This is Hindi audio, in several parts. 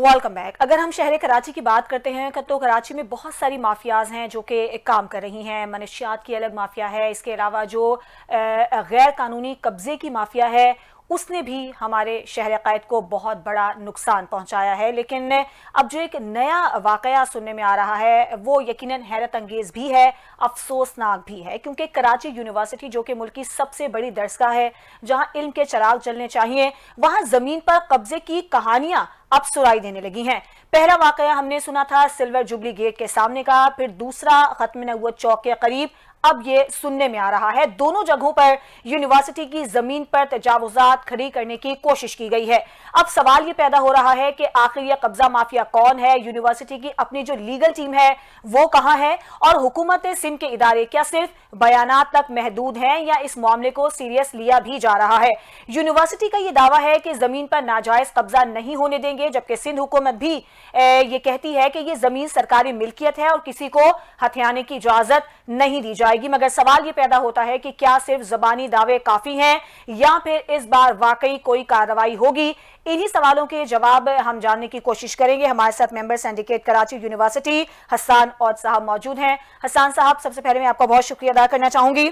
Welcome back. अगर हम शहर कराची की बात करते हैं तो कराची में बहुत सारी माफियाज हैं जो कि काम कर रही हैं। मनशियात की अलग माफिया है, इसके अलावा जो गैर कानूनी कब्जे की माफिया है उसने भी हमारे शहर क़ैद को बहुत बड़ा नुकसान पहुंचाया है। लेकिन अब जो एक नया वाक़या सुनने में आ रहा है वो यकीनन हैरत अंगेज़ भी है, अफसोसनाक भी है, क्योंकि कराची यूनिवर्सिटी जो कि मुल्क की सबसे बड़ी दरसगाह है, जहां इल्म के चिराग जलने चाहिए, वहां ज़मीन पर कब्जे की कहानियां अब सुराई देने लगी हैं। पहला वाक़या हमने सुना था सिल्वर जुबली गेट के सामने का, फिर दूसरा खत्म नबुव्वत चौक के करीब अब ये सुनने में आ रहा है। दोनों जगहों पर यूनिवर्सिटी की जमीन पर तजावुजात खड़ी करने की कोशिश की गई है। अब सवाल ये पैदा हो रहा है कि आखिर ये कब्जा माफिया कौन है, यूनिवर्सिटी की अपनी जो लीगल टीम है वो कहां है, और हुकूमत सिंध के इदारे क्या सिर्फ बयानात तक महदूद हैं या इस मामले को सीरियस लिया भी जा रहा है। यूनिवर्सिटी का ये दावा है कि जमीन पर नाजायज कब्जा नहीं होने देंगे, जबकि सिंध हुकूमत भी ये कहती है कि ये जमीन सरकारी मिल्कियत है और किसी को हथियाने की इजाजत नहीं दी जाएगी। मगर सवाल ये पैदा होता है कि क्या सिर्फ जबानी दावे काफी हैं या फिर इस बार वाकई कोई कार्रवाई होगी। इन्हीं सवालों के जवाब हम जानने की कोशिश करेंगे। हमारे साथ member syndicate Karachi university Hasan औद साहब मौजूद हैं। हसन साहब, सबसे पहले मैं आपका बहुत शुक्रिया अदा करना चाहूंगी।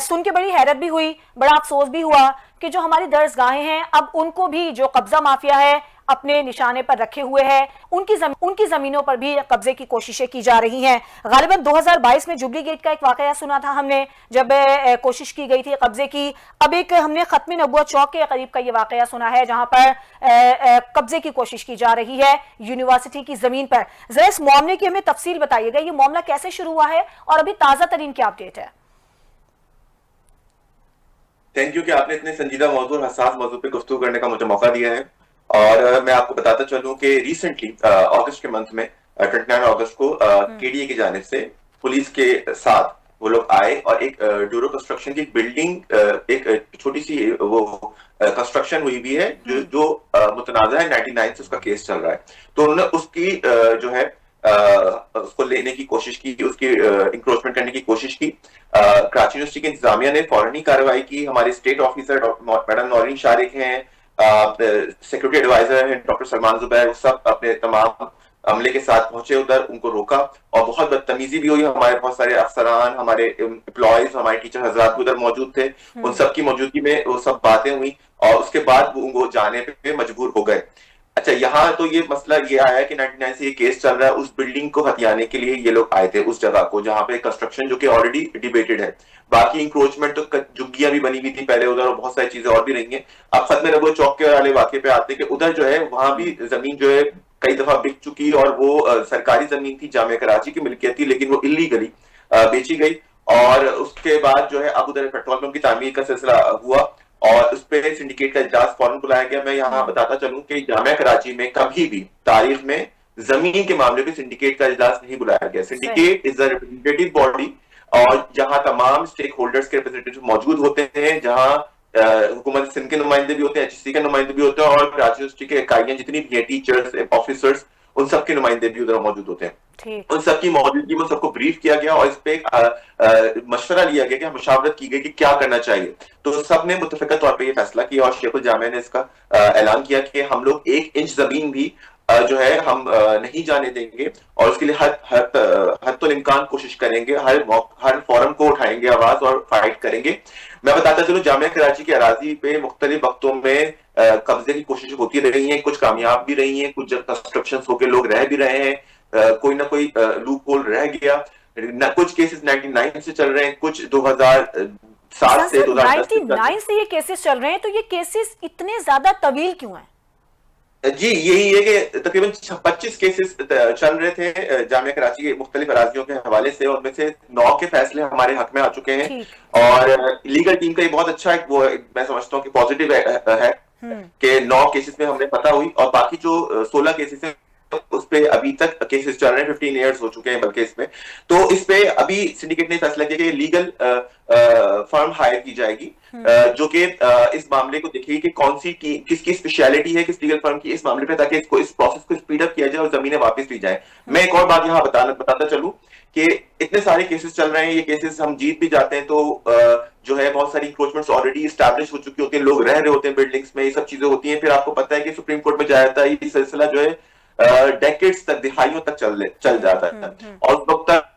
सुन के बड़ी हैरत भी हुई, बड़ा अफसोस भी हुआ कि जो हमारी दरसगाहें हैं अब उनको भी जो कब्जा माफिया है अपने निशाने पर रखे हुए है, उनकी जमीनों पर भी कब्जे की कोशिशें की जा रही हैं। गालिबन 2022 में जुबली गेट का एक वाकया सुना था हमने, जब कोशिश की गई थी कब्जे की। अब एक हमने खत्म नबुव्वत चौक के करीब का ये वाकया सुना है जहां पर कब्जे की कोशिश की जा रही है यूनिवर्सिटी की जमीन पर। जरा इस मामले की हमें तफसील बताइएगा, ये मामला कैसे शुरू हुआ है और अभी ताजा तरीन क्या अपडेट है? थैंक यू कि आपने इतने संजीदा मौजूद और हसास मौजूद पे गुफ्तगू करने का मुझे मौका दिया है। और मैं आपको बताता चलूं कि रिसेंटली अगस्त के मंथ में 29 अगस्त को केडीए की जानिब से पुलिस के साथ वो लोग आए और एक ड्यूरो कंस्ट्रक्शन की बिल्डिंग, एक छोटी सी वो कंस्ट्रक्शन हुई भी है जो मुतनाज़ा है, 99 से उसका केस चल रहा है। तो उन्होंने उसकी जो है उसको लेने की कोशिश की, उसकी इंक्रोचमेंट करने की कोशिश की। कराची यूनिवर्सिटी की इंतजामिया ने फौरन ही कार्रवाई की। हमारे state officer madam Naureen Shariq हैं, सिक्योरिटी एडवाइजर हैं डॉक्टर सलमान जुबैर, सब अपने तमाम अमले के साथ पहुंचे उधर, उनको रोका और बहुत बदतमीजी भी हुई। हमारे बहुत सारे अफसरान, हमारे एम्प्लॉयज, हमारे टीचर हजरात भी उधर मौजूद थे। उन सब की मौजूदगी में वो सब बातें हुई और उसके बाद वो जाने पे मजबूर हो गए। अच्छा, यहाँ तो ये मसला ये आया कि 99 से ये केस चल रहा है, उस बिल्डिंग को हथियाने के लिए ये लोग आए थे उस जगह को जहां पे कंस्ट्रक्शन जो कि ऑलरेडी डिबेटेड है। बाकी इंक्रोचमेंट तो झुग्गियां भी बनी हुई थी पहले उधर और बहुत सारी चीजें और भी रही हैं। अब खत्म नबुव्वत चौक के वाले वाकये पे आते कि उधर जो है वहां भी जमीन जो है कई दफा बिक चुकी और वो सरकारी जमीन थी, जामिया कराची की मिल्कियत थी, लेकिन वो इलीगली बेची गई। और उसके बाद जो है अब उधर पेट्रोल पंप की तामीर का सिलसिला हुआ और उस पर सिंडिकेट का इजलास फौरन बुलाया गया। मैं यहाँ बताता चलूं कि जामिया कराची में कभी भी तारीख में जमीन के मामले पे सिंडिकेट का इजलास नहीं बुलाया गया। Syndicate is a representative body और जहां तमाम स्टेक होल्डर्स के रिप्रेजेंटेटिव मौजूद होते हैं, जहां हुकूमत सिंध के नुमाइंदे भी होते हैं, एचसी के नुमाइंदे भी होते हैं और कराची यूनिवर्सिटी के इकाइयां जितनी भी है, टीचर्स, ऑफिसर्स, उन सबके नुमाइंदे भी उधर मौजूद होते हैं। उन सबकी मौजूदगी में सबको ब्रीफ किया गया और इस पे मशवरा लिया गया कि मुशावरत की गई कि क्या करना चाहिए। तो सबने मुत्तफिका तौर पे ये फैसला किया और शेखुल जामिया ने इसका ऐलान किया कि हम लोग 1 इंच जमीन भी जो है हम नहीं जाने देंगे और उसके लिए हद तो इम्कान कोशिश करेंगे, हर फोरम को उठाएंगे आवाज और फाइट करेंगे। मैं बताता चलूं, जामिया कराची की अराजी पे मुख्तलिफ वक्तों में कब्जे की कोशिश होती रही है, कुछ कामयाब भी रही है, कुछ कंस्ट्रक्शन होकर लोग रह भी रहे हैं, कोई ना कोई लूप होल रह गया। कुछ केसेस 99 से चल रहे हैं, कुछ 2007 से 99 से ये केसेस चल रहे हैं। तो ये केसेस इतने ज्यादा तवील क्यों हैं? जी, यही है कि तकरीबन 25 केसेस चल रहे थे जामिया कराची के मुख्तलिफ अराजियों के हवाले से, उनमें से 9 के फैसले हमारे हक में आ चुके हैं। और लीगल टीम का ये बहुत अच्छा है, वो मैं समझता हूँ कि पॉजिटिव है कि 9 केसेस में हमने पता हुई और बाकी जो 16 केसेस हैं उस पे अभी तक केसेस चल रहे हैं, 15 ईयर्स हो चुके हैं बल्कि इसमें। तो इस पे अभी सिंडिकेट ने फैसला किया कि लीगल फर्म हायर की जाएगी जो कि इस मामले को देखेगी कि कौन सी टीम, किसकी स्पेशलिटी है, किस लीगल फर्म की इस मामले पे, ताकि इसको इस प्रोसेस को स्पीड अप किया जाए और जमीनें वापस ली जाए। मैं एक और बात यहाँ बताता चलूं कि इतने सारे केसेस चल रहे हैं, ये केसेस हम जीत भी जाते हैं तो जो है बहुत सारी इंक्रोचमेंट्स ऑलरेडी स्टैब्लिश हो चुकी होती है, लोग रह रहे होते हैं बिल्डिंग्स में, ये सब चीजें होती हैं। फिर आपको पता है कि सुप्रीम कोर्ट में जाया जाता है, ये सिलसिला जो है डेकेड्स तक, दिहाइयों तक चल जाता है, और उस वक्त तक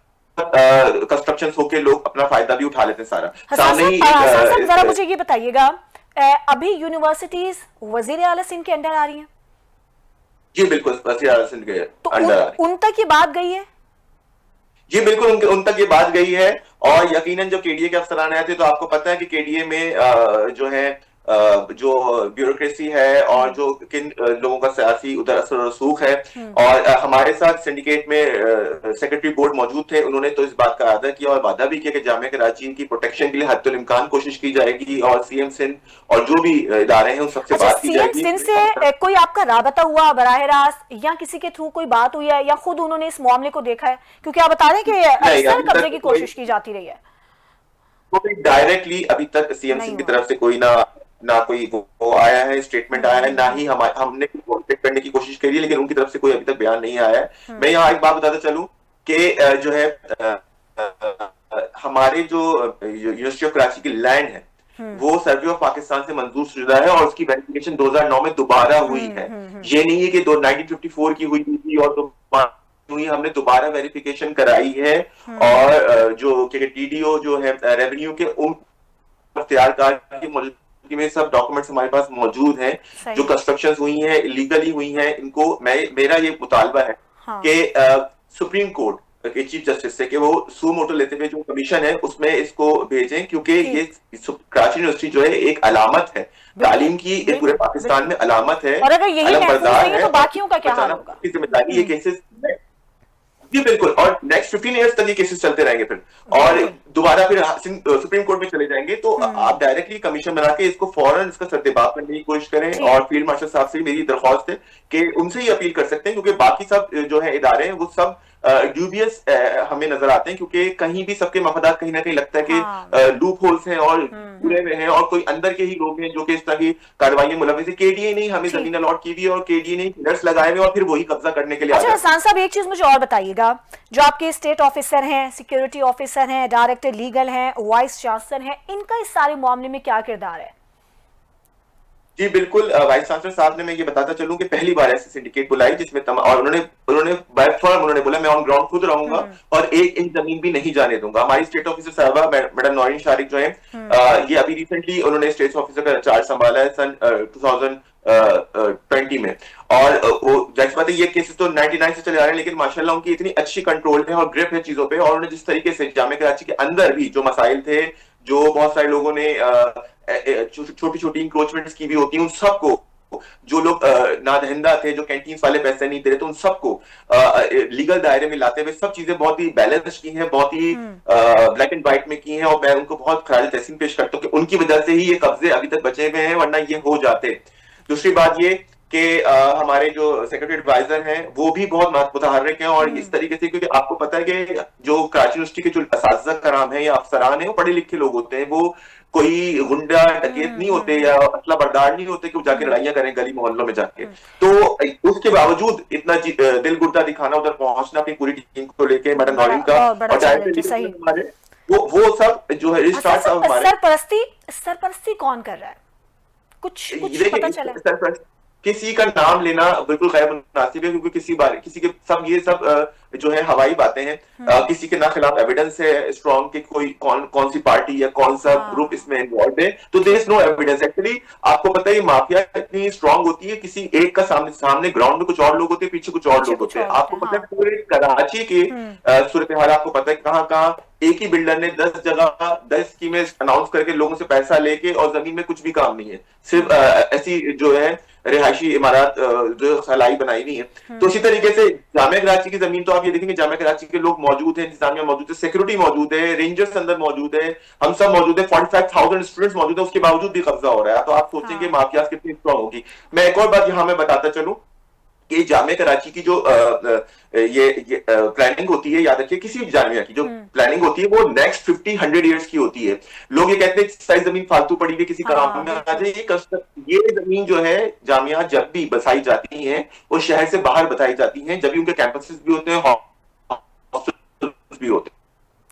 कंस्ट्रक्शन होके लोग अपना फायदा भी उठा लेते हैं सारा। सामने ही हसन साहब जरा मुझे ये बताइएगा, अभी यूनिवर्सिटीज वजीर आला सिंध के अंडर आ रही हैं? जी बिल्कुल, वजीर आला सिंध के तो अंडर आ रही है। उन तक ये बात गई है? जी बिल्कुल, उन तक ये बात गई है। और यकीनन जब केडीए के अफसरान आए थे तो आपको पता है कि केडीए में जो है जो ब्यूरोक्रेसी है और जो किन लोगों का सियासी उधर असर रसूख है, और हमारे साथ सिंडिकेट में सेक्रेटरी बोर्ड मौजूद थे, उन्होंने तो इस बात का वादा किया और वादा भी किया कि जामिया कराची की प्रोटेक्शन के लिए हद्दुल इम्कान कोशिश की जाएगी, और सीएम सिंध और जो भी इदारे हैं उन सबसे बात की जाएगी। सीएम सिंध से कोई आपका राबता हुआ बराह रास्त, या किसी के थ्रू कोई बात हुई है, या खुद उन्होंने इस मामले को देखा है? क्योंकि आप बता रहे हैं कि अक्सर कब्जे की कोशिश की जाती रही है। डायरेक्टली अभी तक सीएम सिंध की तरफ से कोई ना कोई वो आया है, स्टेटमेंट आया है, ना ही हमने कांटेक्ट करने की कोशिश करी है, लेकिन उनकी तरफ से कोई अभी तक बयान नहीं आया है। मैं यहाँ एक बात बताता चलूं कि जो है हमारे जो यूनिवर्सिटी ऑफ कराची की लैंड है वो सर्वे ऑफ पाकिस्तान से मंजूर शुदा है, और उसकी वेरिफिकेशन 2009 में दोबारा हुई है। ये नहीं है कि 1954 की हुई थी और हुई, हमने दोबारा वेरिफिकेशन कराई है। और जो टीडीओ जो है रेवेन्यू के इख्तियारकार की मौजूदगी में सब डॉक्यूमेंट्स हमारे पास मौजूद हैं। जो कंस्ट्रक्शंस हुई हैं इलीगली हुई हैं, इनको मेरा ये मुतालबा है कि सुप्रीम कोर्ट के चीफ जस्टिस से कि वो सू मोटो लेते हुए जो कमीशन है उसमें इसको भेजें, क्योंकि ये कराची यूनिवर्सिटी जो है एक अलामत है तालीम की, एक पूरे पाकिस्तान में अलामत है, और अगर यही महफूज नहीं है तो बाकियों का क्या हाल होगा? जिम्मेदारी ये केसेस जी बिल्कुल, और नेक्स्ट 15 इयर्स तक ये केसेस चलते रहेंगे फिर, और दोबारा फिर सुप्रीम कोर्ट में चले जाएंगे। तो आप डायरेक्टली कमीशन बना के इसको फौरन इसका सद्देबाब करने की कोशिश करें, और फील्ड मार्शल साहब से मेरी दरख्वास्त है कि उनसे ही अपील कर सकते हैं, क्योंकि बाकी सब जो है इदारे हैं वो सब ड्यूबियस हमें नजर आते हैं, क्योंकि कहीं भी सबके मफादात कहीं ना कहीं लगता है कि लूप होल्स हैं और पूरे में हैं, और कोई अंदर के ही लोग हैं जो कि इस तरह की कार्रवाई मुलविस है। केडीए नहीं हमें जमीन अलॉट की हुई, और केडीए ने पिलर्स लगाए हुए और फिर वही कब्जा करने के लिए। अच्छा हसन साहब, एक चीज मुझे और बताइएगा, जो आपके स्टेट ऑफिसर हैं, सिक्योरिटी ऑफिसर हैं, डायरेक्टर लीगल हैं, वाइस चांसलर हैं, इनका इस सारे मामले में क्या किरदार है? जी बिल्कुल, वाइस चांसलर साहब ने, मैं ये बताता चलूं कि पहली बार ऐसी सिंडिकेट बुलाई जिसमें और उन्होंने उन्होंने बोला मैं ऑन ग्राउंड खुद रहूंगा और एक इंच जमीन भी नहीं जाने दूंगा। हमारी स्टेट ऑफिसर साहबा मैडम नौरीन शारिक जो है, ये अभी रिसेंटली उन्होंने स्टेट ऑफिसर का चार्ज संभाला है सन 2020 में, और वो जाहिर बात है ये केसेस तो 99 से चले आ रहे हैं, लेकिन माशाल्लाह उनकी इतनी अच्छी कंट्रोल है और ग्रिप है चीजों पे, और उन्होंने जिस तरीके से जामिया कराची के अंदर भी जो मसाइल थे, जो बहुत सारे लोगों ने छोटी छोटी इंक्रोचमेंट्स की भी होती हैं, उन सबको, जो लोग नादहिंदा थे, जो कैंटीन वाले पैसे नहीं दे रहे थे, उन सबको लीगल दायरे में लाते हुए सब चीजें बहुत ही बैलेंस की हैं, बहुत ही ब्लैक एंड व्हाइट में की हैं, और मैं उनको बहुत खराज तहसीन पेश करता हूँ कि उनकी वजह से ही ये कब्जे अभी तक बचे हुए हैं, वरना ये हो जाते। दूसरी बात ये कि हमारे जो सेक्रेटरी एडवाइजर हैं वो भी बहुत मुतहर्रिक हैं, और इस तरीके से, क्योंकि आपको पता है कि जो कराची यूनिवर्सिटी के जो असातिज़ा कराम है या अफसरान है वो पढ़े लिखे लोग होते हैं, वो कोई गुंडा डकैत नहीं होते या असला बरदार नहीं होते कि वो जाके लड़ाइयां करें गली मोहल्लों में जाके। तो उसके बावजूद इतना दिल गुर्दा दिखाना, उधर पहुंचना अपनी पूरी टीम को लेके, मैडम नौरीन का और डायरेक्टर, वो सब जो है रजिस्ट्रार साहब हमारे। सरपरस्ती कौन कर रहा है? कुछ पता चला? किसी का नाम लेना बिल्कुल गैर मुनासिब है, क्योंकि किसी के सब ये सब जो है हवाई बातें हैं। किसी के ना खिलाफ एविडेंस है स्ट्रॉन्ग कि कोई कौन सी पार्टी या कौन सा ग्रुप इसमें इन्वॉल्व है, तो there is no evidence. Actually आपको पता है माफिया इतनी स्ट्रॉन्ग होती है, किसी एक का सामने ग्राउंड में कुछ और लोग होते हैं, पीछे कुछ और लोग होते हैं। आपको पता है पूरे कराची के सूरत हाल आपको पता है कहाँ कहाँ एक ही बिल्डर ने 10 जगह 10 स्कीमें अनाउंस करके लोगों से पैसा लेके, और जमीन में कुछ भी काम नहीं है, सिर्फ ऐसी जो है रिहायशी इमारत जो खलाई बनाई नहीं है। तो इसी तरीके से जामिया कराची की जमीन तो आप ये देखेंगे, जामिया कराची के लोग मौजूद हैं, इंतजामिया मौजूद है, सिक्योरिटी मौजूद है, रेंजर्स अंदर मौजूद है, हम सब मौजूद है, 45,000 स्टूडेंट्स मौजूद है, उसके बावजूद भी कब्जा हो रहा है। तो आप सोचेंगे माफिया कितनी स्ट्रॉन्ग होगी। मैं एक और बात यहाँ मैं बताता चलूं कि जामिया कराची की जो ये प्लानिंग होती है, याद रखिए किसी भी जामिया की जो प्लानिंग होती है वो नेक्स्ट 50-100 इयर्स की होती है। लोग ये कहते हैं सारी जमीन फालतू पड़ी हुई किसी काम में आ जाए, ये जमीन जो है जामिया जब भी बसाई जाती है वो शहर से बाहर बताई जाती है, जब भी उनके कैंपसेस भी होते हैं, कुछ भी होते।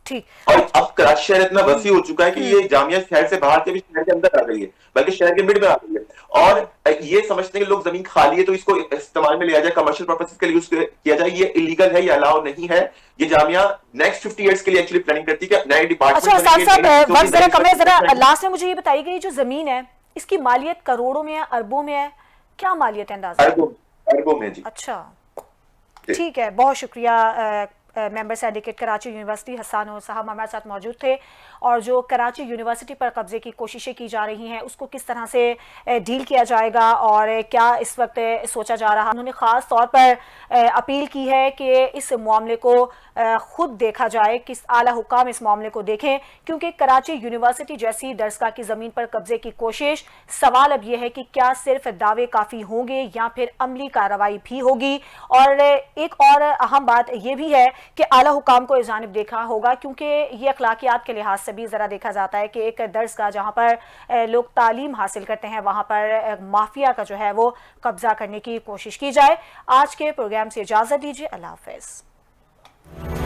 ठीक। और अब कराची शहर इतना वसी हो चुका है कि ये जामिया शहर से बाहर के भी शहर के अंदर आ गई है, बल्कि शहर के मिड में आ गई है। और ये समझते हैं कि लोग जमीन खाली है तो इसको इस्तेमाल में लिया जाए, कमर्शियल पर्पसेस के लिए यूज किया जाए। ये इलीगल है, ये अलाउ नहीं है। ये जामिया नेक्स्ट 50 इयर्स के लिए एक्चुअली प्लानिंग करती है कि नए डिपार्टमेंट। अच्छा हसान साहब, वक्त जरा कम है, जरा लास्ट में मुझे ये बताइए कि जो जमीन है इसकी मालियत करोड़ों में है, अरबों में है, क्या मालियत है अंदाजा? अरबों में जी। अच्छा ठीक है, बहुत शुक्रिया। Member syndicate Karachi university Hasan और साहब हमारे साथ मौजूद थे। और जो कराची यूनिवर्सिटी पर कब्जे की कोशिशें की जा रही हैं उसको किस तरह से डील किया जाएगा और क्या इस वक्त सोचा जा रहा, उन्होंने ख़ास तौर पर अपील की है कि इस मामले को खुद देखा जाए, किस आला हुकाम इस मामले को देखें, क्योंकि कराची यूनिवर्सिटी जैसी दरसगाह की ज़मीन पर कब्जे की कोशिश, सवाल अब यह है कि क्या सिर्फ दावे काफ़ी होंगे या फिर अमली कार्रवाई भी होगी। और एक और अहम बात यह भी है कि आला हुकाम को इस जानिब देखा होगा, क्योंकि ये अखलाकियात के लिहाज से भी ज़रा देखा जाता है कि एक दरसगाह जहाँ पर लोग तालीम हासिल करते हैं वहाँ पर माफिया का जो है वो कब्जा करने की कोशिश की जाए। आज के प्रोग्राम से इजाज़त दीजिए, अल्लाह हाफ़िज़।